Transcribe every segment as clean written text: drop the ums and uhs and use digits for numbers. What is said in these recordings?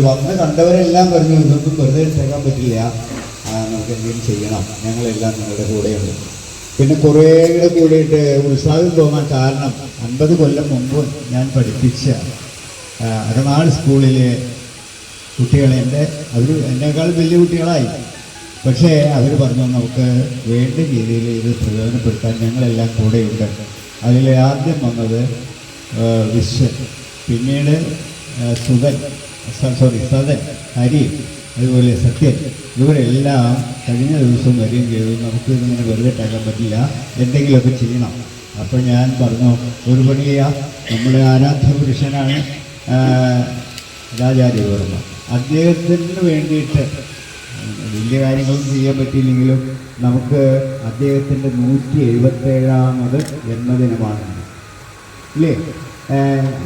വന്ന് കണ്ടവരെല്ലാം പറഞ്ഞു ഇതൊന്നും വെറുതെ ഇട്ടേക്കാൻ പറ്റില്ല, നമുക്ക് എന്തെങ്കിലും ചെയ്യണം, ഞങ്ങളെല്ലാം നിങ്ങളുടെ കൂടെയുണ്ട്. പിന്നെ കുറേ കൂടിയിട്ട് ഉത്സാഹം തോന്നാൻ കാരണം 50 കൊല്ലം മുമ്പ് ഞാൻ പഠിപ്പിച്ച അരനാട് സ്കൂളിലെ കുട്ടികളെ അവർ എന്നേക്കാളും വലിയ കുട്ടികളായി. പക്ഷേ അവർ പറഞ്ഞു നമുക്ക് വേണ്ട രീതിയിൽ ഇത് പ്രയോജനപ്പെടുത്താൻ ഞങ്ങളെല്ലാം കൂടെയുണ്ട്. അതിൽ ആദ്യം വന്നത് വിശ്വൻ, പിന്നീട് സദൻ, ഹരി, അതുപോലെ സത്യൻ, ഇവരെല്ലാം കഴിഞ്ഞ ദിവസം വരികയും ചെയ്തു. നമുക്ക് ഇതിങ്ങനെ വെറുതെ ഇട്ടാക്കാൻ പറ്റില്ല, എന്തെങ്കിലുമൊക്കെ ചെയ്യണം. അപ്പോൾ ഞാൻ പറഞ്ഞു ഒരു പണി ചെയ്യാം, നമ്മുടെ ആരാധ്യ പുരുഷനാണ് രാജാരിവർമ്മ, അദ്ദേഹത്തിന് വേണ്ടിയിട്ട് വലിയ കാര്യങ്ങളൊന്നും ചെയ്യാൻ പറ്റിയില്ലെങ്കിലും നമുക്ക് അദ്ദേഹത്തിൻ്റെ 177ാമത് ജന്മദിനമാണ് ഇല്ലേ.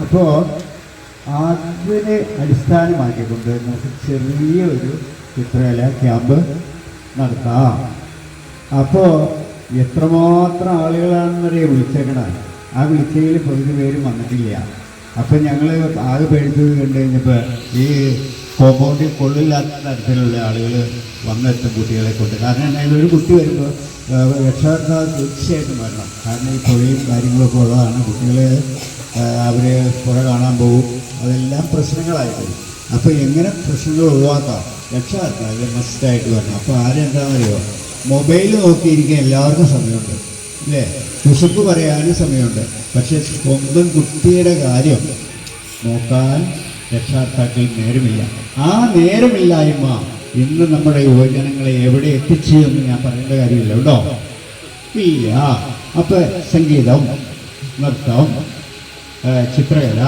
അപ്പോൾ അതിനെ അടിസ്ഥാനമാക്കിക്കൊണ്ട് നമുക്ക് ചെറിയൊരു ചിത്രകല ക്യാമ്പ് നടത്താം. അപ്പോൾ എത്രമാത്രം ആളുകളാണെന്നറിയാം വിളിച്ചേക്കണം. ആ വിളിച്ചതിൽ പകുതി പേരും വന്നിട്ടില്ല. അപ്പം ഞങ്ങൾ ആകെ പേടിച്ചത് കണ്ടു കഴിഞ്ഞപ്പോൾ ഈ കോമ്പൗണ്ടിൽ കൊള്ളില്ലാത്ത തരത്തിലുള്ള ആളുകൾ വന്നെത്തും കുട്ടികളെ കൊണ്ട്. കാരണം എന്തായാലും ഒരു കുട്ടി വരുമ്പോൾ രക്ഷകർത്താവ് തീർച്ചയായിട്ടും വരണം. കാരണം ഈ പുഴയും കാര്യങ്ങളൊക്കെ ഉള്ളതാണ്. കുട്ടികൾ അവർ പുഴ കാണാൻ പോകും, അതെല്ലാം പ്രശ്നങ്ങളായിട്ട്. അപ്പോൾ എങ്ങനെ പ്രശ്നങ്ങൾ ഒഴിവാക്കാം, രക്ഷകർത്താവ് മസ്റ്റായിട്ട് വരണം. അപ്പോൾ ആരെന്താണെന്നറിയോ, മൊബൈൽ നോക്കിയിരിക്കാൻ എല്ലാവർക്കും സമയമുണ്ട് അല്ലേ, കുശുപ്പ് പറയാനും സമയമുണ്ട്. പക്ഷെ സ്വന്തം കുട്ടിയുടെ കാര്യം നോക്കാൻ രക്ഷകർത്താക്കൾ നേരമില്ല. ആ നേരമില്ലായ്മ ഇന്ന് നമ്മുടെ യുവജനങ്ങളെ എവിടെ എത്തിച്ചു എന്ന് ഞാൻ പറയേണ്ട കാര്യമില്ല കേട്ടോ, ഇല്ല. അപ്പം സംഗീതം, നൃത്തം, ചിത്രകല,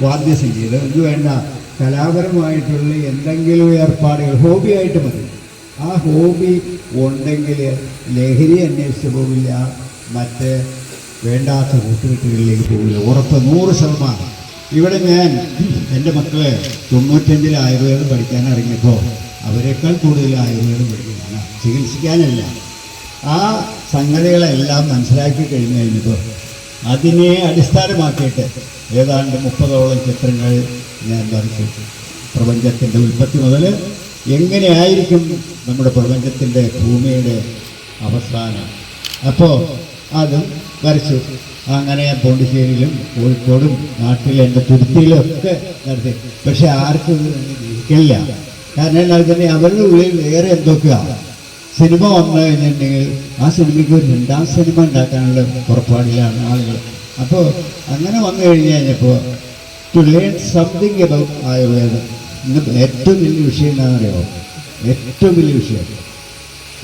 വാദ്യസംഗീതം, ഇത് വേണ്ട കലാപരമായിട്ടുള്ള എന്തെങ്കിലും ഏർപ്പാടുകൾ ഹോബിയായിട്ട് മതി. ആ ഹോബി ഉണ്ടെങ്കിൽ ലഹരി അന്വേഷിച്ച് പോവില്ല, മറ്റ് വേണ്ടാത്ത കൂട്ടുകെട്ടുകളിലേക്ക് പോവില്ല, ഉറപ്പ് 100%. ഇവിടെ ഞാൻ എൻ്റെ മക്കളെ 95 ആയുർവേദം പഠിക്കാൻ ഇറങ്ങിയപ്പോൾ അവരെക്കാൾ കൂടുതൽ ആയുർവേദം പഠിക്കുന്നതാണ്, ചികിത്സിക്കാനല്ല. ആ സംഗതികളെല്ലാം മനസ്സിലാക്കി കഴിഞ്ഞപ്പോൾ അതിനെ അടിസ്ഥാനമാക്കിയിട്ട് ഏതാണ്ട് 30ഓളം ചിത്രങ്ങൾ ഞാൻ വരച്ചു. പ്രപഞ്ചത്തിൻ്റെ ഉൽപ്പത്തി മുതൽ എങ്ങനെയായിരിക്കും നമ്മുടെ പ്രപഞ്ചത്തിൻ്റെ ഭൂമിയുടെ അവസാനം, അപ്പോൾ അതും വരച്ചു. അങ്ങനെ ഞാൻ പോണ്ടിശ്ശേരിയിലും കോഴിക്കോടും നാട്ടിലെ എൻ്റെ തുരുത്തിയിലും ഒക്കെ നടത്തി. പക്ഷെ ആർക്കും ഇരിക്കില്ല. കാരണം എന്നാൽ തന്നെ അവരുടെ ഉള്ളിൽ വേറെ എന്തൊക്കെയാണ്. സിനിമ വന്നു കഴിഞ്ഞിട്ടുണ്ടെങ്കിൽ ആ സിനിമയ്ക്ക് ഒരു 2ാം സിനിമ ഉണ്ടാക്കാനുള്ള പുറപ്പാടിലാണ് ആളുകൾ. അപ്പോൾ അങ്ങനെ വന്നു കഴിഞ്ഞപ്പോൾ ടു ലേൺ സംതിങ് അബൌട്ട് ആയുർവേദം. ഇന്ന് ഏറ്റവും വലിയ വിഷയം എന്താണെന്നറിയോ, ഏറ്റവും വലിയ വിഷയം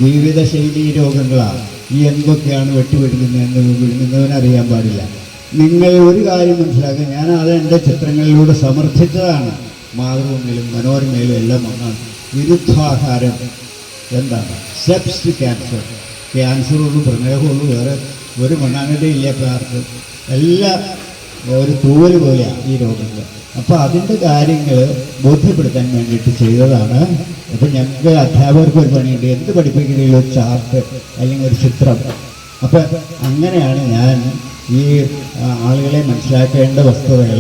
ജീവിതശൈലി രോഗങ്ങളാണ്. ഈ എന്തൊക്കെയാണ് വെട്ടിവെടുക്കുന്നതെന്ന് വിടുന്നവനറിയാൻ പാടില്ല. നിങ്ങൾ ഒരു കാര്യം മനസ്സിലാക്കുക, ഞാൻ അത് എൻ്റെ ചിത്രങ്ങളിലൂടെ സമർത്ഥിച്ചതാണ്. മാതൃഭൂമിയിലും മനോരമയിലും എല്ലാം വന്നാണ്. വിരുദ്ധാഹാരം എന്താണ്, സ്റ്റെപ്സ് ടു ക്യാൻസർ. ക്യാൻസറുള്ളൂ, പ്രമേഹമുള്ളൂ, വേറെ ഒരു മണ്ണാങ്കട്ടയില്ല ഇപ്പോൾ ആർക്കും. എല്ലാം ഒരു തൂവൽ പോലെയാണ് ഈ രോഗങ്ങൾ. അപ്പോൾ അതിൻ്റെ കാര്യങ്ങൾ ബോധ്യപ്പെടുത്താൻ വേണ്ടിയിട്ട് ചെയ്തതാണ്. അപ്പം ഞങ്ങൾക്ക് അധ്യാപകർക്ക് ഒരു പണിയുണ്ട്, എന്ത് പഠിപ്പിക്കുന്നതിലും ഒരു ചാർട്ട് അല്ലെങ്കിൽ ഒരു ചിത്രം. അപ്പം അങ്ങനെയാണ് ഞാൻ ഈ ആളുകളെ മനസ്സിലാക്കേണ്ട വസ്തുതകൾ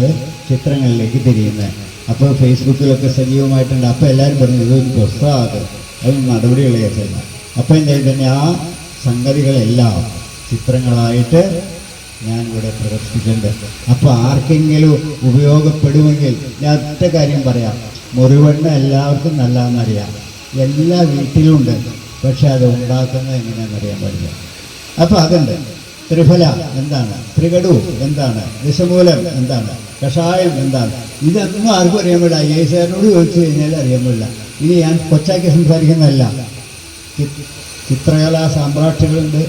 ചിത്രങ്ങളിലേക്ക് തിരിയുന്നത്. അപ്പോൾ ഫേസ്ബുക്കിലൊക്കെ സജീവമായിട്ടുണ്ട്. അപ്പോൾ എല്ലാവരും പറഞ്ഞു ഇതൊരു പുസ്തകമാകും, അത് നടപടികളെയല്ല. അപ്പോൾ എന്തായാലും തന്നെ ആ സംഗതികളെല്ലാം ചിത്രങ്ങളായിട്ട് ഞാനിവിടെ പ്രദർശിപ്പിക്കുന്നുണ്ട്. അപ്പോൾ ആർക്കെങ്കിലും ഉപയോഗപ്പെടുമെങ്കിൽ ഞാൻ ഒറ്റ കാര്യം പറയാം, മുറിവെണ്ണ എല്ലാവർക്കും നല്ലതെന്നറിയാം, എല്ലാ വീട്ടിലുമുണ്ട്. പക്ഷെ അത് ഉണ്ടാക്കുന്നത് എങ്ങനെയാണെന്നറിയാൻ പാടില്ല. അപ്പോൾ അതുണ്ട്. ത്രിഫല എന്താണ്, ത്രികടു എന്താണ്, വിഷമൂലം എന്താണ്, കഷായം എന്താണ്, ഇതൊന്നും ആർക്കും അറിയാൻ പാടില്ല. IAS ചോദിച്ചു കഴിഞ്ഞാൽ അറിയാൻ പാടില്ല. ഇനി ഞാൻ കൊച്ചാക്കി സംസാരിക്കുന്നതല്ല. ചിത്രകലാ സാമ്രാട്ടുകളുണ്ട്,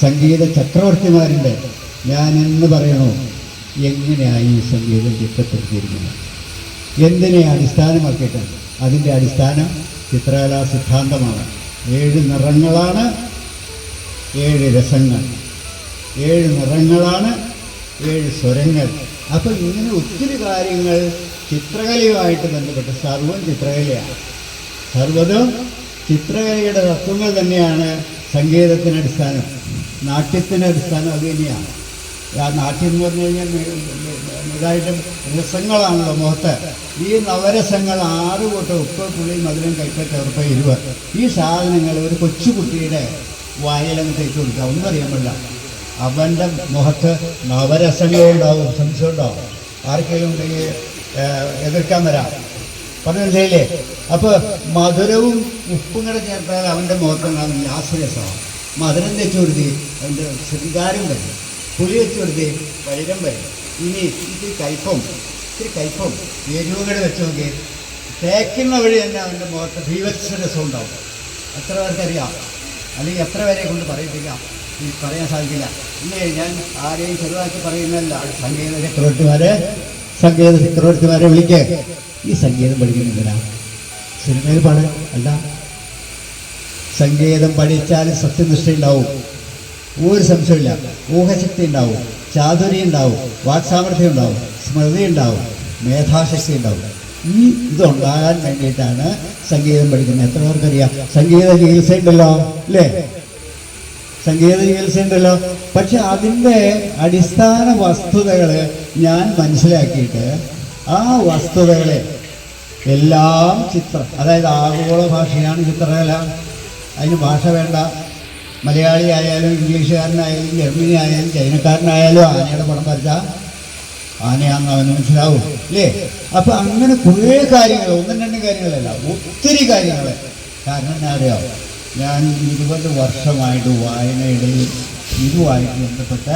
സംഗീത ചക്രവർത്തിമാരുണ്ട്. ഞാൻ എന്ന് പറയണോ എങ്ങനെയാണ് ഈ സംഗീതം ചിട്ടപ്പെടുത്തിയിരിക്കുന്നത്, എന്തിനെ അടിസ്ഥാനമാക്കിയിട്ടാണ്? അതിൻ്റെ അടിസ്ഥാനം ചിത്രകലാ സിദ്ധാന്തമാണ്. 7 നിറങ്ങളാണ്, 7 രസങ്ങൾ, 7 നിറങ്ങളാണ്, 7 സ്വരങ്ങൾ. അപ്പം ഇങ്ങനെ ഒത്തിരി കാര്യങ്ങൾ ചിത്രകലയുമായിട്ട് ബന്ധപ്പെട്ട് സർവ്വം ചിത്രകലയാണ്. സർവ്വതും ചിത്രകലയുടെ തത്വങ്ങൾ തന്നെയാണ് സംഗീതത്തിന് അടിസ്ഥാനം, നാട്യത്തിന് അടിസ്ഥാനം അത് തന്നെയാണ്. ആ നാട്ടിൽ എന്ന് പറഞ്ഞു കഴിഞ്ഞാൽ ഇതായിട്ട് രസങ്ങളാണല്ലോ മുഖത്ത്. ഈ നവരസങ്ങൾ 6 കൂട്ടം ഉപ്പ്, പുളി, മധുരം, കൈപ്പറ്റ, ഉറപ്പ്, എരിവ്, ഈ സാധനങ്ങൾ ഒരു കൊച്ചുകുട്ടിയുടെ വായിലങ്ങ് തേച്ച് കൊടുക്കുക. ഒന്നും അറിയാൻ പാടില്ല. അവൻ്റെ മുഖത്ത് നവരസങ്ങളുണ്ടാവും. സംശയം ഉണ്ടാവും. ആർക്കെങ്കിലും ഉണ്ടെങ്കിൽ എതിർക്കാൻ വരാം. പറഞ്ഞില്ലേ? അപ്പോൾ മധുരവും ഉപ്പും കൂടെ ചേർത്താൽ അവൻ്റെ മുഖത്തുണ്ടാകുന്ന ലാസ്യരസമാണ്. മധുരം തേച്ച് കൊടുത്തി അവൻ്റെ ശൃംഗാരം വരും. പുളി വെച്ച് കൊടുത്തി വൈരം വരും. ഇനി ഇത്തിരി കയ്പും എരിവും കൂടെ വെച്ച് നോക്കി തേക്കുന്ന വഴി തന്നെ അവൻ്റെ മുഖത്ത് ഭീവത്സരസം ഉണ്ടാവും. എത്ര പേർക്കറിയാം? അല്ലെങ്കിൽ എത്ര പേരെ കൊണ്ട് പറയിപ്പിക്കാം? പറയാൻ സാധിക്കില്ല. ഇല്ലേ, ഞാൻ ആരെയും ചെറുതാക്കി പറയുന്നതല്ല. സംഗീത ചക്രവർത്തിമാരെ വിളിക്കുക. ഈ സംഗീതം പഠിക്കുന്നില്ല, സിനിമയിൽ പാടാൻ അല്ല. സംഗീതം പഠിച്ചാൽ സത്യനിഷ്ഠ ഉണ്ടാവും, ഒരു സംശയമില്ല. ഊഹശക്തി ഉണ്ടാവും, ചാതുര്യം ഉണ്ടാവും, വാക്സാമർഥ്യം ഉണ്ടാവും, സ്മൃതി ഉണ്ടാവും, മേധാശക്തി ഉണ്ടാവും. ഇതുണ്ടാകാൻ വേണ്ടിയിട്ടാണ് സംഗീതം പഠിക്കുന്നത്. എത്ര പേർക്കറിയാം? സംഗീത ചികിത്സയുണ്ടല്ലോ, അല്ലേ? സംഗീത ചികിത്സയുണ്ടല്ലോ. പക്ഷെ അതിൻ്റെ അടിസ്ഥാന വസ്തുതകൾ ഞാൻ മനസ്സിലാക്കിയിട്ട് ആ വസ്തുതകളെ എല്ലാം അതായത് ആഗോള ഭാഷയാണ് ചിത്രകല. അതിന് ഭാഷ വേണ്ട. മലയാളി ആയാലും ഇംഗ്ലീഷുകാരനായാലും ജർമ്മനി ആയാലും ചൈനക്കാരനായാലും ആനയുടെ പടം വരച്ചാൽ ആനയാണെന്ന് അവന് മനസ്സിലാവും, അല്ലേ? അപ്പം അങ്ങനെ കുറേ കാര്യങ്ങൾ, 1-2 കാര്യങ്ങളല്ല, ഒത്തിരി കാര്യങ്ങൾ. കാരണം എന്നാ അറിയാം, ഞാൻ 20 വർഷമായിട്ട് വായനയിടയിൽ ഇതുമായിട്ട് ബന്ധപ്പെട്ട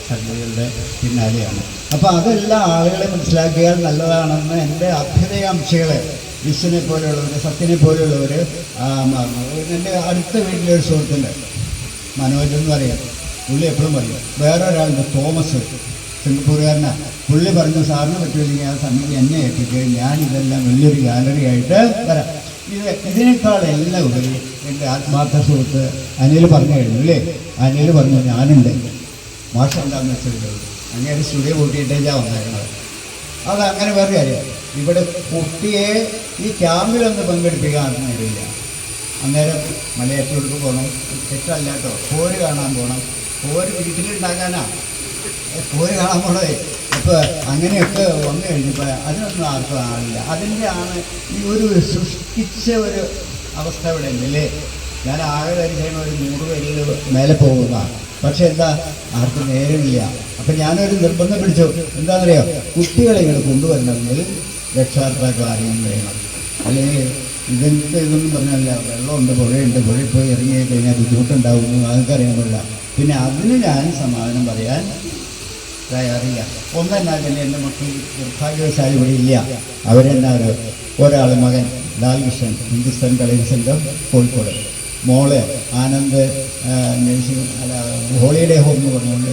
സംഗതികളുടെ പിന്നാലെയാണ്. അപ്പോൾ അതെല്ലാം ആളുകളെ മനസ്സിലാക്കിയാൽ നല്ലതാണെന്ന് എൻ്റെ അഭ്യുദയാംശകളെ, വിശ്വനെ പോലെയുള്ളവർ, സത്യനെ പോലെയുള്ളവർ, എൻ്റെ അടുത്ത വീട്ടിലൊരു സുഹൃത്തുണ്ട്, മനോജ് എന്ന് പറയാം. പുള്ളി എപ്പോഴും പറയും. വേറൊരാളുണ്ട്, തോമസ്, സിംഗപ്പൂരുകാരനാണ്. പുള്ളി പറഞ്ഞു, സാറിന് പറ്റില്ലെങ്കിൽ ആ സമയത്ത് എന്നെ ഏൽപ്പിക്കുക, ഞാനിതെല്ലാം വലിയൊരു ഗാലറി ആയിട്ട് വരാം. ഇതിനേക്കാളെല്ലാം ഉപരി എൻ്റെ ആത്മാർത്ഥ സുഹൃത്ത് അനിൽ പറഞ്ഞു കഴിഞ്ഞു, അല്ലേ? അനിൽ പറഞ്ഞു, ഞാനുണ്ട്. മാഷം എന്താണെന്ന് വെച്ചിട്ടുള്ളൂ, അങ്ങനെ സ്റ്റുഡിയോ കൂട്ടിയിട്ടേ ഞാൻ വന്നേക്കണത്. അതങ്ങനെ വേറെ കാര്യം. ഇവിടെ കുട്ടിയെ ഈ ക്യാമ്പിലൊന്ന് പങ്കെടുപ്പിക്കാനൊന്നും അറിയില്ല. അന്നേരം മലയാറ്റൂർക്ക് പോകണം, തെറ്റല്ല കേട്ടോ, പോര് കാണാൻ പോകണം. പോര് വീട്ടിലുണ്ടാക്കാനാ പോര് കാണാൻ പോണതേ. അപ്പോൾ അങ്ങനെയൊക്കെ വന്നു കഴിഞ്ഞപ്പോൾ അതിനൊന്നും ആർക്കും ആളില്ല. അതിൻ്റെ ആണ് ഈ ഒരു സൃഷ്ടിച്ച ഒരു അവസ്ഥ ഇവിടെ ഉണ്ടല്ലേ. ഞാൻ ആകെ കഴിച്ചതിന് ഒരു 100 പേരിൽ മേലെ പോകുന്നതാണ്. പക്ഷെ എന്താ, ആർക്കും നേരമില്ല. അപ്പം ഞാനൊരു നിർബന്ധം പിടിച്ചു. എന്താണെന്നറിയോ, കുട്ടികളെ ഇങ്ങനെ കൊണ്ടുവരണമെങ്കിൽ രക്ഷാകർത്താക്കൾ ആരെങ്കിലും വേണം. അല്ലെങ്കിൽ ഇതൊന്നും പറഞ്ഞല്ല, വെള്ളമുണ്ട്, പുഴയുണ്ട്, പുഴയിൽ പോയി ഇറങ്ങി കഴിഞ്ഞാൽ ബുദ്ധിമുട്ടുണ്ടാവുമെന്ന് അതൊക്കെ പാടില്ല. പിന്നെ അതിന് ഞാൻ സമാധാനം പറയാൻ തയ്യാറില്ല. ഒന്നെന്നാകല്ലേ, എൻ്റെ മക്കൾ നിർഭാഗ്യവശാലി ഇവിടെ ഇല്ല. അവരെന്നാരോ, ഒരാൾ മകൻ ലാൽകൃഷ്ണൻ, ഹിന്ദുസ്ഥാൻ കളരി സംഘം കോഴിക്കോട്, മോള് ആനന്ദ് നഴ്സിംഗ് ഹോളിഡേ ഹോം എന്ന് പറഞ്ഞുകൊണ്ട്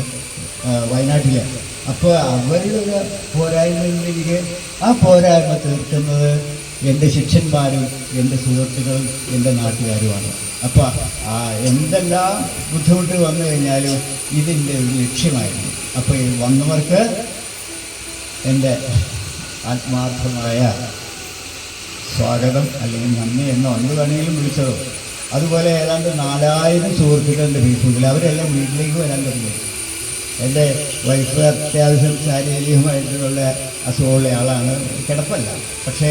വയനാട്ടിലെ. അപ്പോൾ അവരുടെ ഒരു പോരായ്മയിലേക്ക് ആ പോരായ്മ തീർക്കുന്നത് എൻ്റെ ശിഷ്യന്മാരും എൻ്റെ സുഹൃത്തുക്കളും എൻ്റെ നാട്ടുകാരുമാണ്. അപ്പോൾ എന്തെല്ലാം ബുദ്ധിമുട്ട് വന്നു കഴിഞ്ഞാലും ഇതിൻ്റെ ഒരു ലക്ഷ്യമായിരുന്നു. അപ്പോൾ ഈ വന്നവർക്ക് എൻ്റെ ആത്മാർത്ഥമായ സ്വാഗതം, അല്ലെങ്കിൽ നന്ദി എന്നോ എന്ത് വേണമെങ്കിലും വിളിച്ചതോ. അതുപോലെ ഏതാണ്ട് 4000 സുഹൃത്തുക്കളുടെ ഫേസ്ബുക്കിൽ, അവരെല്ലാം വീട്ടിലേക്ക് വരാൻ തുടങ്ങി. എൻ്റെ വൈഫ് അത്യാവശ്യം ശാരീരികമായിട്ടുള്ള അസുഖമുള്ള ആളാണ്, കിടപ്പല്ല. പക്ഷേ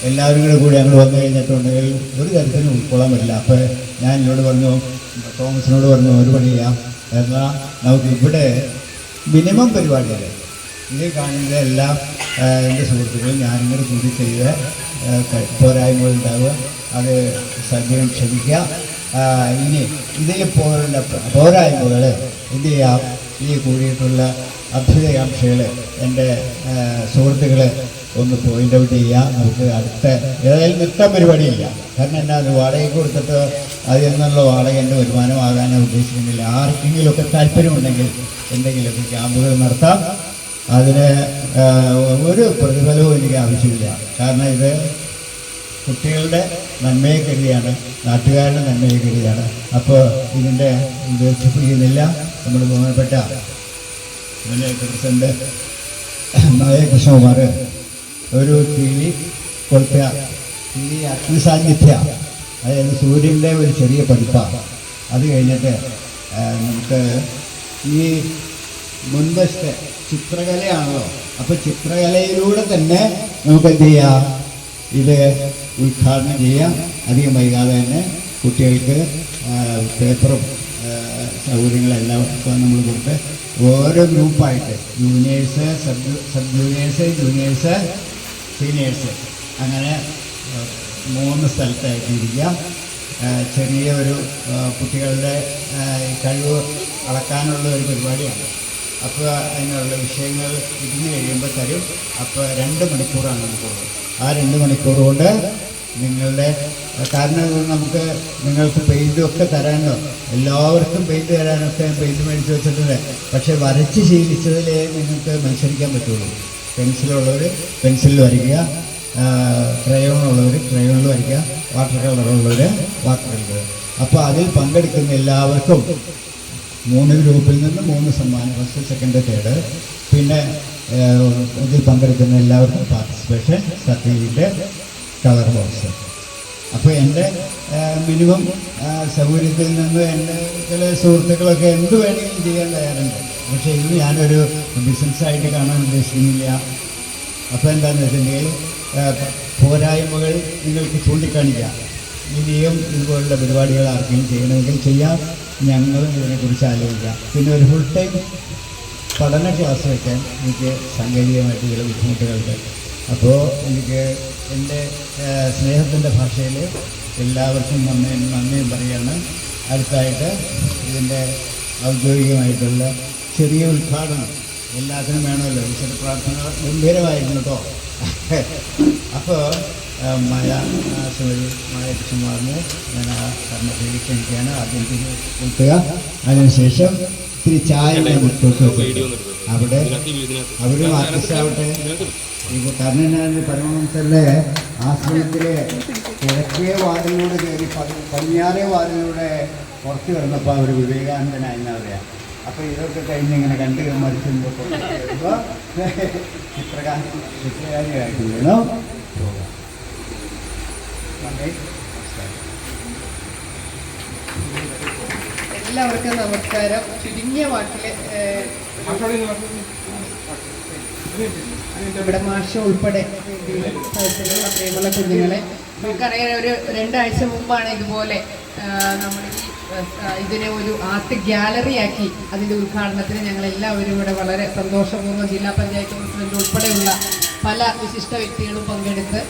എല്ലാവരും കൂടി അങ്ങോട്ട് വന്നു കഴിഞ്ഞിട്ടുണ്ടെങ്കിൽ ഒരു തരത്തിലും ഉൾക്കൊള്ളാൻ പറ്റില്ല. അപ്പോൾ ഞാൻ എന്നോട് പറഞ്ഞു, തോമസിനോട് പറഞ്ഞു, ഒരു പണി ചെയ്യാം, എന്നാൽ നമുക്ക് ഇവിടെ മിനിമം പരിപാടികൾ ഇത് കാണുന്നത് എല്ലാം എൻ്റെ സുഹൃത്തുക്കളും ഞാനിങ്ങനെ കൂടി ചെയ്ത് പോരായ്മകളുണ്ടാവുക, അത് സദ്യം ക്ഷമിക്കുക. ഇനി ഇതിൽ പോരായ്മകൾ എന്ത് ചെയ്യാം, ഈ കൂടിയിട്ടുള്ള അഭ്യുദയാംശകൾ എൻ്റെ സുഹൃത്തുക്കൾ ഒന്ന് പോയിൻ്റ് ഔട്ട് ചെയ്യുക. നമുക്ക് അടുത്ത ഏതായാലും നിർത്താൻ പരിപാടിയില്ല. കാരണം എന്നാ, അത് വാടകയ്ക്ക് കൊടുത്തിട്ട് അതിൽ നിന്നുള്ള വാടക എൻ്റെ വരുമാനമാകാനോ ഉദ്ദേശിക്കുന്നില്ല. ആർക്കെങ്കിലുമൊക്കെ താല്പര്യമുണ്ടെങ്കിൽ എന്തെങ്കിലുമൊക്കെ ക്യാമ്പുകൾ നടത്താം. അതിന് ഒരു പ്രതിഫലവും എനിക്ക് ആവശ്യമില്ല. കാരണം ഇത് കുട്ടികളുടെ നന്മയെ കരുതിയാണ്, നാട്ടുകാരുടെ നന്മയെ കരുതിയാണ്. അപ്പോൾ ഇതിൻ്റെ ദീർഘിപ്പിക്കുന്നില്ല. നമ്മൾ ബഹുമാനപ്പെട്ട ഇതിൻ്റെ പ്രസിഡന്റ് കൃഷ്ണകുമാർ ഒരു തിരി കൊടുത്ത തിരി അഗ്നിസാന്നിധ്യ, അതായത് സൂര്യൻ്റെ ഒരു ചെറിയ പഠിപ്പാണ്. അത് കഴിഞ്ഞിട്ട് നമുക്ക് ഈ മുൻവശത്തെ ചിത്രകലയാണല്ലോ. അപ്പോൾ ചിത്രകലയിലൂടെ തന്നെ നമുക്ക് എന്ത് ചെയ്യാം, ഇത് ഉദ്ഘാടനം ചെയ്യാം. അധികം വൈകാതെ തന്നെ കുട്ടികൾക്ക് പേപ്പറും സൗകര്യങ്ങളെല്ലാം നമ്മൾ കൊടുത്ത് ഓരോ ഗ്രൂപ്പായിട്ട് juniors, sub juniors, juniors, seniors അങ്ങനെ 3 സ്ഥലത്തായിട്ട് ഇരിക്കുക. ചെറിയ ഒരു കുട്ടികളുടെ കഴിവ് അളക്കാനുള്ള ഒരു പരിപാടിയാണ്. അപ്പോൾ അതിനുള്ള വിഷയങ്ങൾ ഇരുന്ന് കഴിയുമ്പോൾ തരും. അപ്പോൾ 2 മണിക്കൂറാണ് നമുക്കുള്ളത്. ആ 2 മണിക്കൂർ കൊണ്ട് നിങ്ങളുടെ, കാരണം നമുക്ക് നിങ്ങൾക്ക് പെയിൻറ്റും ഒക്കെ തരാനോ, എല്ലാവർക്കും പെയിൻറ്റ് തരാനൊക്കെ പെയിൻറ്റ് മേടിച്ച് വെച്ചിട്ടുണ്ട്. പക്ഷേ വരച്ച് ശീലിച്ചതിലേ നിങ്ങൾക്ക് മത്സരിക്കാൻ പറ്റുള്ളൂ. പെൻസിലുള്ളവർ പെൻസിലിൽ വരയ്ക്കുക, ക്രയോണുള്ളവർ ക്രയോണിൽ വരയ്ക്കുക, വാട്ടർ കളറുള്ളവർ വാട്ടർ കളർ. അപ്പോൾ അതിൽ പങ്കെടുക്കുന്ന എല്ലാവർക്കും 3 ഗ്രൂപ്പിൽ നിന്ന് 3 സമ്മാനം, ഫസ്റ്റ്, സെക്കൻഡ്, തേർഡ്. പിന്നെ ഇതിൽ പങ്കെടുക്കുന്ന എല്ലാവർക്കും പാർട്ടിസിപ്പേഷൻ സർട്ടിഫിക്കറ്റ്, കളർ ബോക്സ്. അപ്പോൾ എൻ്റെ മിനിമം സൗകര്യത്തിൽ നിന്ന് എൻ്റെ ചില സുഹൃത്തുക്കളൊക്കെ എന്ത് വേണമെങ്കിലും ചെയ്യാൻ തയ്യാറുണ്ട്. പക്ഷേ ഇന്ന് ഞാനൊരു ബിസിനസ്സായിട്ട് കാണാൻ ഉദ്ദേശിക്കുന്നില്ല. അപ്പോൾ എന്താണെന്ന് വെച്ചിട്ടുണ്ടെങ്കിൽ പോരായ്മകൾ നിങ്ങൾക്ക് ചൂണ്ടിക്കാണിക്കാം. ഇനിയും ഇതുപോലുള്ള പരിപാടികൾ ആർക്കെങ്കിലും ചെയ്യണമെങ്കിൽ ചെയ്യാം. ഞങ്ങളും ഇതിനെക്കുറിച്ച് ആലോചിക്കാം. പിന്നെ ഒരു ഫുൾ ടൈം പഠന ക്ലാസ് വയ്ക്കാൻ എനിക്ക് സാങ്കേതികമായിട്ട് ചില ബുദ്ധിമുട്ടുകളുണ്ട്. അപ്പോൾ എനിക്ക് എൻ്റെ സ്നേഹത്തിൻ്റെ ഭാഷയിൽ എല്ലാവർക്കും നന്ദിയും പറയുകയാണ്. അടുത്തായിട്ട് ഇതിൻ്റെ ഔദ്യോഗികമായിട്ടുള്ള ചെറിയ ഉദ്ഘാടനം എല്ലാത്തിനും വേണമല്ലോ. ഈശ്വര പ്രാർത്ഥന ഗംഭീരമായിരുന്നു കേട്ടോ. അപ്പോൾ മായ കൃഷ്ണകുമാറിന് ഞാൻ ആ കർമ്മത്തിൽ ക്ഷണിക്കുകയാണ്. ആദ്യം കൊടുക്കുക, അതിനുശേഷം ഇത്തിരി ചായ അവിടെ അവരും ആർട്ടിസ്റ്റാവട്ടെ. ഇപ്പോൾ കർണനാഥ പരമഹംസരുടെ ആശ്രമത്തിലെ കിഴക്കേ വാതിലൂടെ കയറി പടിഞ്ഞാറേ വാതിലൂടെ പുറത്ത് കിടന്നപ്പോൾ അവർ വിവേകാനന്ദനായെന്നാ പറയാം. അപ്പോൾ ഇതൊക്കെ കഴിഞ്ഞ് ഇങ്ങനെ കണ്ട് മരിച്ചുമ്പോൾ ചിത്രകാരിയായിട്ട് വേണം പോകാം. എല്ലാവർക്കും നമസ്കാരം. ചുരുങ്ങിയ വാക്കിൽ ഇവിടെ മാഷ ഉൾപ്പെടെ പ്രിയമുള്ള കുഞ്ഞുങ്ങളെ, നമുക്കറിയാം ഒരു 2 ആഴ്ച മുമ്പാണ് ഇതുപോലെ നമ്മൾ ഇതിനെ ഒരു ആർട്ട് ഗ്യാലറി ആക്കി അതിൻ്റെ ഉദ്ഘാടനത്തിന് ഞങ്ങളെല്ലാവരും ഇവിടെ വളരെ സന്തോഷപൂർവ്വം ജില്ലാ പഞ്ചായത്ത് പ്രസിഡന്റ് ഉൾപ്പെടെയുള്ള പല വിശിഷ്ട വ്യക്തികളും പങ്കെടുത്ത്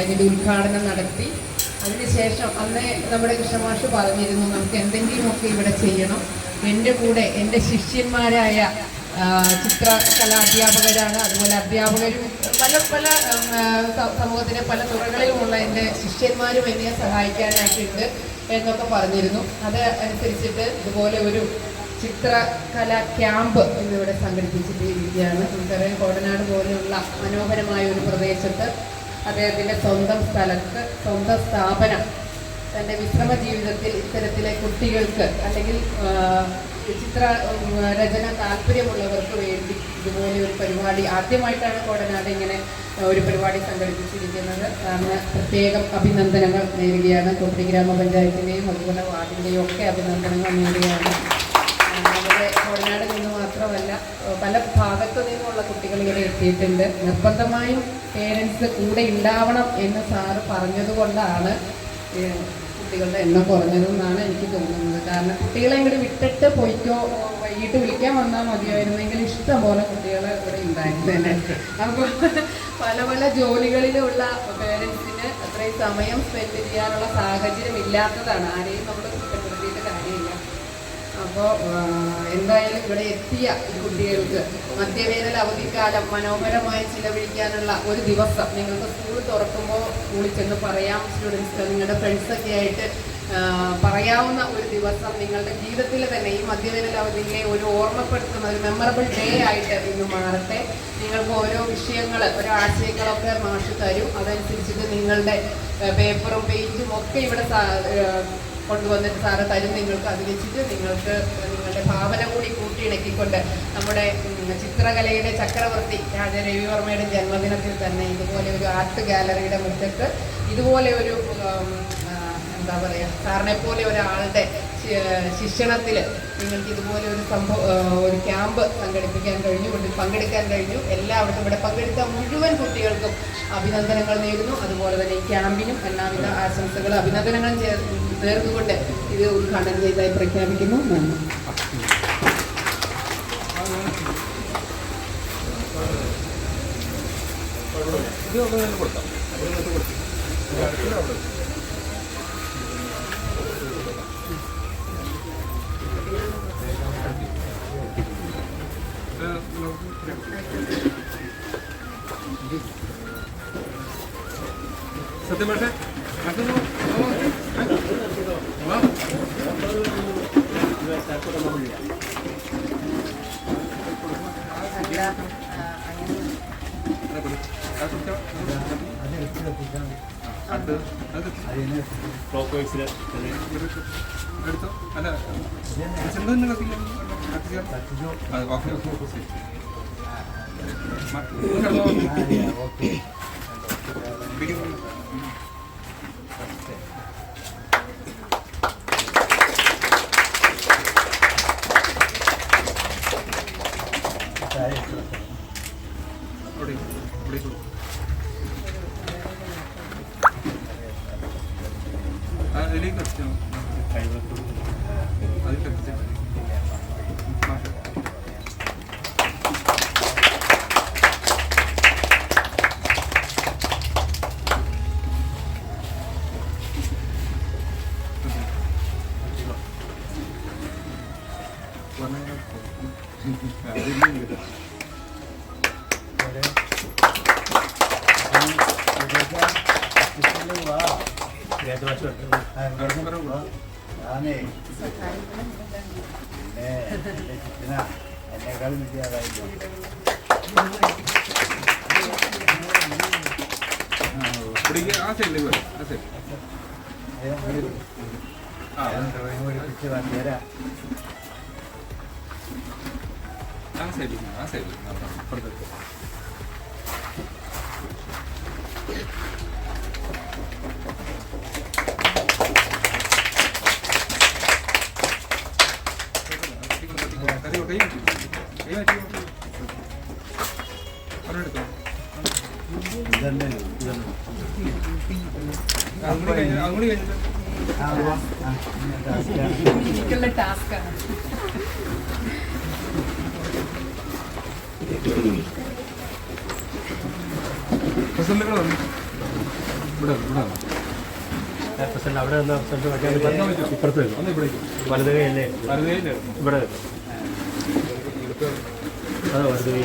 ഇതിൻ്റെ ഉദ്ഘാടനം നടത്തി. അതിനുശേഷം അന്ന് നമ്മുടെ കൃഷ്ണമാഷ് പറഞ്ഞിരുന്നു നമുക്ക് എന്തെങ്കിലുമൊക്കെ ഇവിടെ ചെയ്യണം. എൻ്റെ കൂടെ എൻ്റെ ശിഷ്യന്മാരായ ചിത്രകലാ അധ്യാപകരാണ്, അതുപോലെ അധ്യാപകരും പല പല സമൂഹത്തിലെ പല തുറകളിലുമുള്ള എൻ്റെ ശിഷ്യന്മാരും എന്നെ സഹായിക്കാനായിട്ടുണ്ട് എന്നൊക്കെ പറഞ്ഞിരുന്നു. അത് അനുസരിച്ചിട്ട് ഇതുപോലെ ഒരു ചിത്രകലാ ക്യാമ്പ് ഇന്നിവിടെ സംഘടിപ്പിച്ചിട്ടിരിക്കുകയാണ്. നമുക്കറിയാം കോടനാട് പോലെയുള്ള മനോഹരമായ ഒരു പ്രദേശത്ത് അദ്ദേഹത്തിൻ്റെ സ്വന്തം സ്ഥലത്ത് സ്വന്തം സ്ഥാപനം തൻ്റെ വിശ്രമ ജീവിതത്തിൽ ഇത്തരത്തിലെ കുട്ടികൾക്ക് അല്ലെങ്കിൽ ചിത്ര രചന താല്പര്യമുള്ളവർക്ക് വേണ്ടി ഇതുപോലെ ഒരു പരിപാടി ആദ്യമായിട്ടാണ് കോടനാട് ഇങ്ങനെ ഒരു പരിപാടി സംഘടിപ്പിച്ചിരിക്കുന്നത്. കാരണം പ്രത്യേകം അഭിനന്ദനങ്ങൾ നേരുകയാണ്. കൊട്ടി ഗ്രാമപഞ്ചായത്തിൻ്റെയും അതുപോലെ വാർഡിൻ്റെയും ഒക്കെ അഭിനന്ദനങ്ങൾ നേരുകയാണ്. നമ്മുടെ കോടനാട് നിന്ന് മാത്രമല്ല പല ഭാഗത്തു നിന്നുള്ള കുട്ടികൾ ഇവിടെ എത്തിയിട്ടുണ്ട്. നിർബന്ധമായും പേരൻസ് കൂടെ ഉണ്ടാവണം എന്ന് സാറ് പറഞ്ഞതുകൊണ്ടാണ് കുട്ടികളുടെ എണ്ണം കുറഞ്ഞതെന്നാണ് എനിക്ക് തോന്നുന്നത്. കാരണം കുട്ടികളെ ഇങ്ങോട്ട് വിട്ടിട്ട് പോയിക്കോ, വൈകിട്ട് വിളിക്കാൻ വന്നാൽ മതിയായിരുന്നെങ്കിൽ ഇഷ്ടം പോലെ കുട്ടികൾ ഇവിടെ ഉണ്ടായിരുന്നേനെ. അപ്പോൾ പല പല ജോലികളിലുള്ള പേരൻസിന് അത്രയും സമയം സ്പെൻഡ് ചെയ്യാനുള്ള സാഹചര്യം ഇല്ലാത്തതാണ്. ആരെയും നമ്മൾ കുറ്റപ്പെടുത്തിയിട്ട് കാര്യമില്ല. അപ്പോൾ എന്തായാലും ഇവിടെ എത്തിയ ഈ കുട്ടികൾക്ക് മധ്യവേനൽ അവധിക്കാലം മനോഹരമായി ചിലവഴിക്കാനുള്ള ഒരു ദിവസം നിങ്ങൾക്ക് സ്കൂൾ തുറക്കുമ്പോൾ സ്കൂളിൽ ചെന്ന് പറയാം, സ്റ്റുഡൻസ് നിങ്ങളുടെ ഫ്രണ്ട്സൊക്കെ ആയിട്ട് പറയാവുന്ന ഒരു ദിവസം നിങ്ങളുടെ ജീവിതത്തിൽ തന്നെ ഈ മധ്യവേനൽ അവധിയിലെ ഒരു ഓർമ്മപ്പെടുത്തുന്ന ഒരു മെമ്മറബിൾ ഡേ ആയിട്ട് ഇന്ന് മാറട്ടെ. നിങ്ങൾക്ക് ഓരോ വിഷയങ്ങൾ, ഓരോ ആശയങ്ങളൊക്കെ മാഷ് തരും. അതനുസരിച്ചിട്ട് നിങ്ങളുടെ പേപ്പറും പെയിൻറ്റും ഒക്കെ ഇവിടെ കൊണ്ടുവന്നിട്ട് സാറ് തരും. നിങ്ങൾക്ക് അത് വെച്ചിട്ട് നിങ്ങൾക്ക് നിങ്ങളുടെ ഭാവന കൂടി കൂട്ടിയിണക്കിക്കൊണ്ട് നമ്മുടെ ചിത്രകലയുടെ ചക്രവർത്തി രാജ രവിവർമ്മയുടെ ജന്മദിനത്തിൽ തന്നെ ഇതുപോലെ ഒരു ആർട്ട് ഗാലറിയുടെ മുറ്റത്ത് ഇതുപോലെ ഒരു എന്താ പറയുക, സാറിനെ പോലെ ഒരാളുടെ ശിക്ഷണത്തിൽ നിങ്ങൾക്ക് ഇതുപോലെ ഒരു ഒരു ക്യാമ്പ് സംഘടിപ്പിക്കാൻ കഴിഞ്ഞു, പങ്കെടുക്കാൻ കഴിഞ്ഞു. എല്ലാവർക്കും ഇവിടെ പങ്കെടുത്ത മുഴുവൻ കുട്ടികൾക്കും അഭിനന്ദനങ്ങൾ നേരുന്നു. അതുപോലെ തന്നെ ഈ ക്യാമ്പിനും എല്ലാവിധ ആശംസകളും അഭിനന്ദനങ്ങളും നേർന്നുകൊണ്ട് ഇത് ഉദ്ഘാടനം ചെയ്തതായി പ്രഖ്യാപിക്കുന്നു. നന്ദി. സത്യമാഷേ ക്ലോക്ക് വൈസിൽ എടുത്തോ. അല്ല ചെന്തന്നെ കത്തിക്കാം. ഓക്കെ അതിലേക്ക് കത്തിച്ചോ. അതിൽ കത്തിച്ചാൽ എന്നെക്കാളും വിദ്യാലയം ആ സൈഡിലേക്ക് വരാം. ആ സൈഡ് പഠിപ്പിച്ച് വന്നേരാ. ആ സൈഡിലേക്ക് ആ സൈഡിലേക്ക് അപ്പുറത്തേക്ക്. എനിക്കുള്ള ടാസ്ക്കാണ്. അവിടെ ഇപ്പുറത്ത് വലത് കൈയല്ലേ ഇവിടെ അതെ വലത് കൈ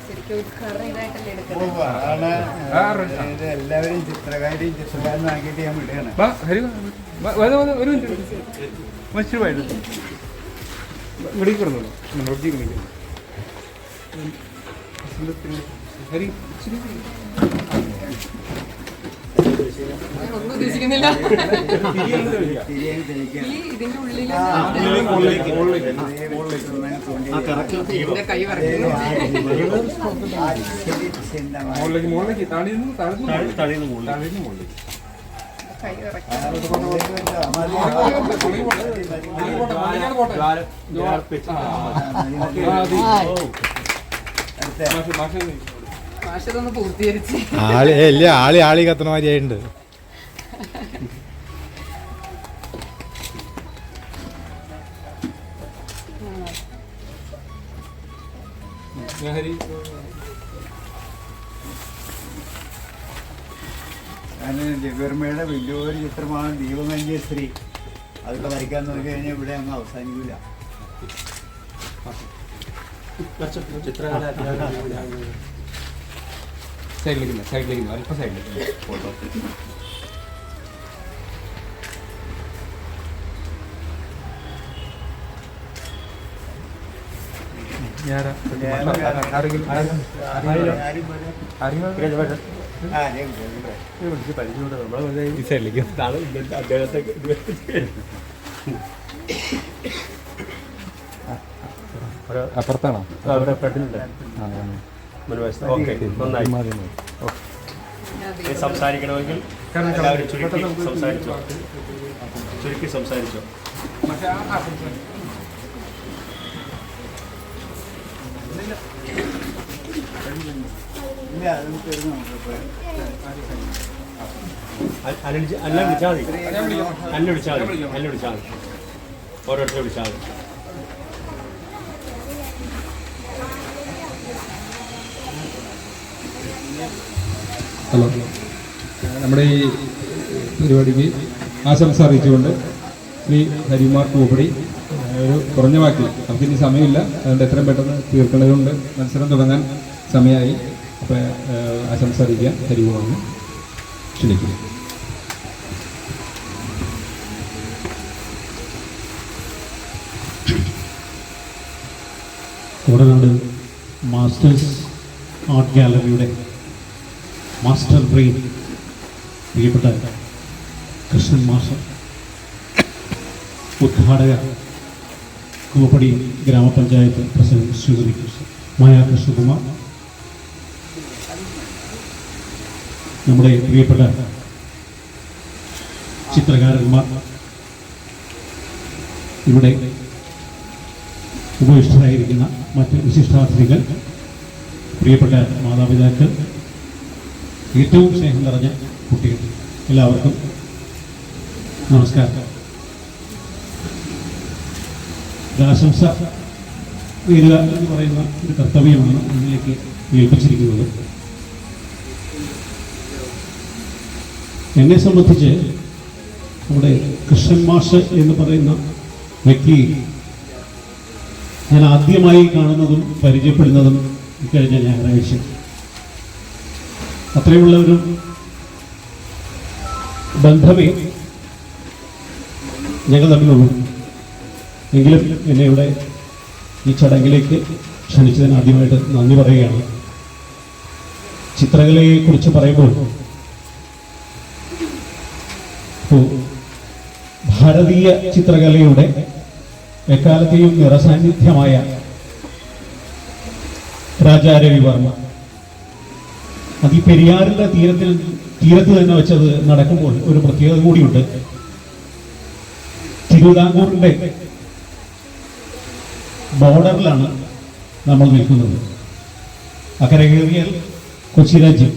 ശരിക്കും ഉദ്ഘാടനം ഇതായിട്ടല്ലേ എടുക്കുന്നത്. ഇത് എല്ലാവരും ചിത്രകാരിയും ചിത്രകാരനും ആക്കിയിട്ട് ഞാൻ വിടുകയാണ്. ഒരു മിനിറ്റ് മനുഷ്യരുമായിട്ട് ഇവിടെ കിടന്നോളൂ. നോക്കി കളിക്കാം. ഹരി ഇച്ചിരി ഒന്നും ഉദ്ദേശിക്കുന്നില്ല. തിരിയാൻ തെളിയിക്കാൻ. ഈ ഇതിന്റെ ഉള്ളിൽ എന്റെ കൈ വരയ്ക്കുന്നു. മുകളിലേക്ക് താഴേന്ന് മുകളിലേക്ക് കൈ വരയ്ക്കുന്നു. മാഷതൊന്ന് പൂർത്തീകരിച്ച് ആളി കത്തണ മാതിരിയായിട്ടുണ്ട്. രവിവർമ്മയുടെ വലിയൊരു ചിത്രമാണ് ദീപമഞ്ജ സ്ത്രീ. അതൊക്കെ വരയ്ക്കാൻ നോക്കി കഴിഞ്ഞാൽ ഇവിടെ അങ്ങ് അവസാനിക്കില്ല. സൈഡിലേക്ക് അല്പം സൈഡിലേക്ക് ഫോട്ടോ. അപ്പുറത്താണോ? അവിടെ ഫ്രണ്ടിലുണ്ട്. ഓക്കെ നന്നായി. അദ്ദേഹം സംസാരിക്കണമെങ്കിൽ എല്ലാവരും ചുരുക്കി സംസാരിച്ചോ. ചുരുക്കി സംസാരിച്ചോ. പക്ഷേ ആ അല്ല വിളിച്ചാൽ മതി. അല്ല വിളിച്ചാൽ മതി. അല്ല വിളിച്ചാൽ മതി. ഓരോരുത്തരെ വിളിച്ചാൽ മതി. ഹലോ, നമ്മുടെ ഈ പരിപാടിക്ക് ആശംസ അറിയിച്ചുകൊണ്ട് ശ്രീ ഹരികുമാർ പൂപ്പടി ഒരു കുറഞ്ഞ വാക്കിൽ, നമുക്കിനി സമയമില്ല, അതുകൊണ്ട് എത്രയും പെട്ടെന്ന് തീർക്കേണ്ടതുകൊണ്ട് മത്സരം തുടങ്ങാൻ സമയമായി. അപ്പോൾ ആശംസ അറിയിക്കാൻ ഹരികുമാറിന് ക്ഷണിക്കുന്നു. കോടനാട് മാസ്റ്റേഴ്സ് ആർട്ട് ഗാലറിയുടെ മാസ്റ്റർ ബ്രെയിൻ പ്രിയപ്പെട്ട കൃഷ്ണൻ മാസ്റ്റർ, ഉദ്ഘാടക കൂവപ്പടി ഗ്രാമപഞ്ചായത്ത് പ്രസിഡന്റ് ശ്രീമതി മായ കൃഷ്ണകുമാർ, നമ്മുടെ പ്രിയപ്പെട്ട ചിത്രകാരന്മാർ, ഇവിടെ ഉപവിഷ്ടരായിരിക്കുന്ന മറ്റ് വിശിഷ്ടാതിഥികൾ, പ്രിയപ്പെട്ട മാതാപിതാക്കൾ, ഏറ്റവും സ്നേഹം നിറഞ്ഞ കുട്ടികൾ, എല്ലാവർക്കും നമസ്കാരം. ആശംസ നേരുക എന്ന് പറയുന്ന ഒരു കർത്തവ്യമാണ് മുന്നിലേക്ക് ഏൽപ്പിച്ചിരിക്കുന്നത്. എന്നെ സംബന്ധിച്ച് നമ്മുടെ കൃഷ്ണൻ മാഷ് എന്ന് പറയുന്ന വ്യക്തി ഞാൻ ആദ്യമായി കാണുന്നതും പരിചയപ്പെടുന്നതും കഴിഞ്ഞ ഞായറാഴ്ച. അത്രയുമുള്ള ഒരു ബന്ധമേ ഞങ്ങൾ തമ്മിലുള്ളൂ. എങ്കിലും എന്നെ ഇവിടെ ഈ ചടങ്ങിലേക്ക് ക്ഷണിച്ചതിന് ആദ്യമായിട്ട് നന്ദി പറയുകയാണ്. ചിത്രകലയെക്കുറിച്ച് പറയുമ്പോൾ ഭാരതീയ ചിത്രകലയുടെ എക്കാലത്തെയും നിറസാന്നിധ്യമായ രാജാ രവിവർമ്മ അത് ഈ പെരിയാറിന്റെ തീരത്ത് തന്നെ വെച്ചത് നടക്കുമ്പോൾ ഒരു പ്രത്യേകത കൂടിയുണ്ട്. തിരുവിതാംകൂറിന്റെ ബോർഡറിലാണ് നമ്മൾ നിൽക്കുന്നത്. അക്കരെ കയറിയാൽ കൊച്ചി രാജ്യം.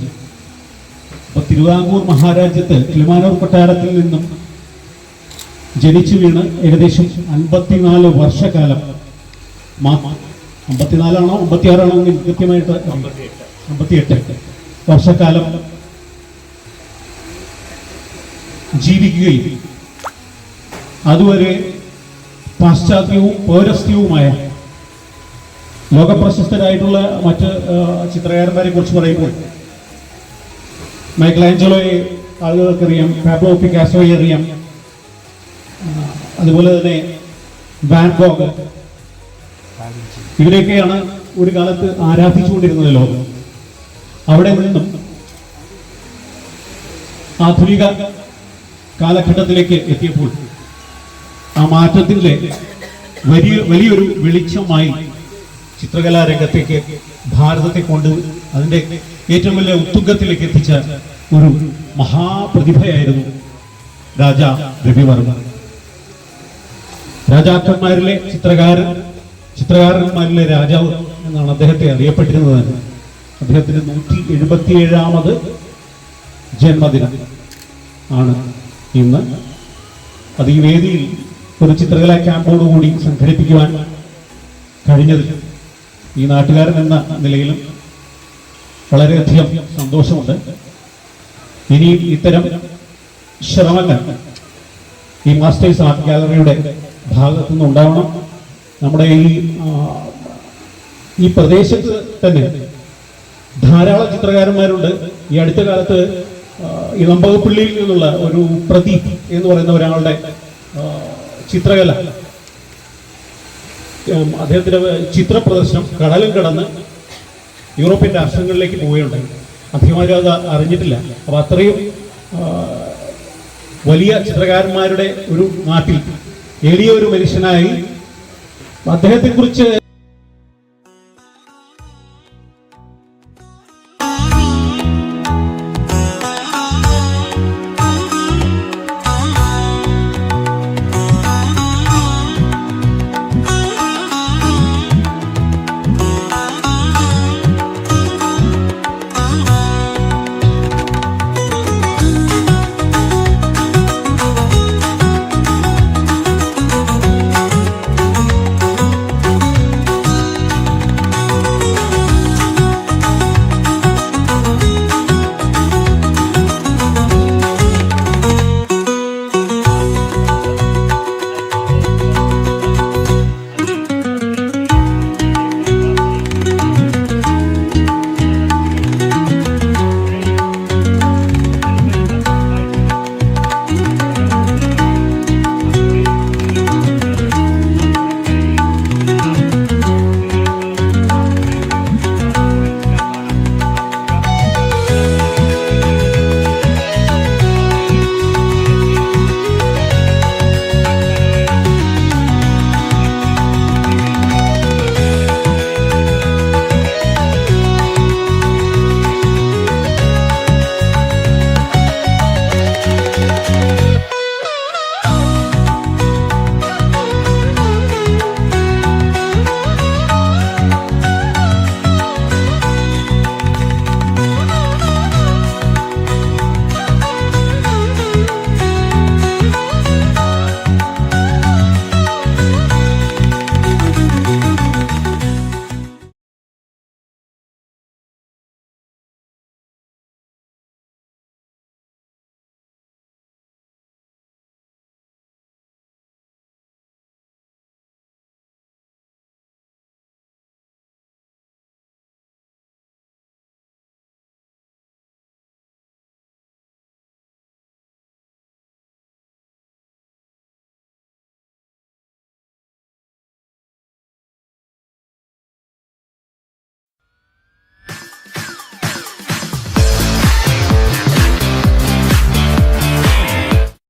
അപ്പൊ തിരുവിതാംകൂർ മഹാരാജ്യത്ത് കിളിമാനൂർ കൊട്ടാരത്തിൽ നിന്നും ജനിച്ചു വീണ് ഏകദേശം 54 വർഷക്കാലം, 54ആണോ 56ആണോ എന്ന് കൃത്യമായിട്ട് 58 വർഷക്കാലം ജീവിക്കുകയും അതുവരെ പാശ്ചാത്യവും പൗരസ്ത്യവുമായ ലോകപ്രശസ്തരായിട്ടുള്ള മറ്റ് ചിത്രകാരന്മാരെ കുറിച്ച് പറയുമ്പോൾ മൈക്കലാഞ്ചലോയെ ആളുകൾക്കറിയാം, പാബ്ലോ പിക്കാസോയെ അറിയാം, അതുപോലെ തന്നെ വാൻ ഗോഗ്, ഇവരെയൊക്കെയാണ് ഒരു കാലത്ത് ആരാധിച്ചുകൊണ്ടിരുന്നത് ലോകം. അവിടെ നിന്നും ആധുനിക കാലഘട്ടത്തിലേക്ക് എത്തിയപ്പോൾ ആ മാറ്റത്തിലെ വലിയൊരു വെളിച്ചമായി ചിത്രകലാരംഗത്തേക്ക് ഭാരതത്തെ കൊണ്ട് അതിൻ്റെ ഏറ്റവും വലിയ ഉത്തുംഗത്തിലേക്ക് എത്തിച്ച ഒരു മഹാപ്രതിഭയായിരുന്നു രാജാ രവിവർമ്മ. രാജാക്കന്മാരിലെ ചിത്രകാരന്മാരിലെ രാജാവ് എന്നാണ് അദ്ദേഹത്തെ അറിയപ്പെട്ടിരുന്നത് തന്നെ. അദ്ദേഹത്തിന് 177ാമത് ജന്മദിനം ആണ് ഇന്ന്. അത് ഈ വേദിയിൽ ഒരു ചിത്രകലാ ക്യാമ്പോടുകൂടി സംഘടിപ്പിക്കുവാൻ കഴിഞ്ഞതിൽ ഈ നാട്ടുകാരൻ എന്ന നിലയിലും വളരെയധികം സന്തോഷമുണ്ട്. ഇനിയും ഇത്തരം ശ്രമങ്ങൾ ഈ മാസ്റ്റേഴ്സ് ആർട്ട് ഗാലറിയുടെ ഭാഗത്തുനിന്ന് ഉണ്ടാവണം. നമ്മുടെ ഈ പ്രദേശത്ത് തന്നെ ധാരാളം ചിത്രകാരന്മാരുണ്ട്. ഈ അടുത്ത കാലത്ത് ഇളമ്പകപ്പള്ളിയിൽ നിന്നുള്ള ഒരു പ്രദീപ് എന്ന് പറയുന്ന ഒരാളുടെ ചിത്രകല, അദ്ദേഹത്തിന്റെ ചിത്ര പ്രദർശനം കടലും കടന്ന് യൂറോപ്യൻ രാഷ്ട്രങ്ങളിലേക്ക് പോവുകയുണ്ടായി. അധികമാരും അത് അറിഞ്ഞിട്ടില്ല. അപ്പൊ അത്രയും വലിയ ചിത്രകാരന്മാരുടെ ഒരു നാട്ടിൽ എളിയ ഒരു മനുഷ്യനായി അദ്ദേഹത്തെ കുറിച്ച്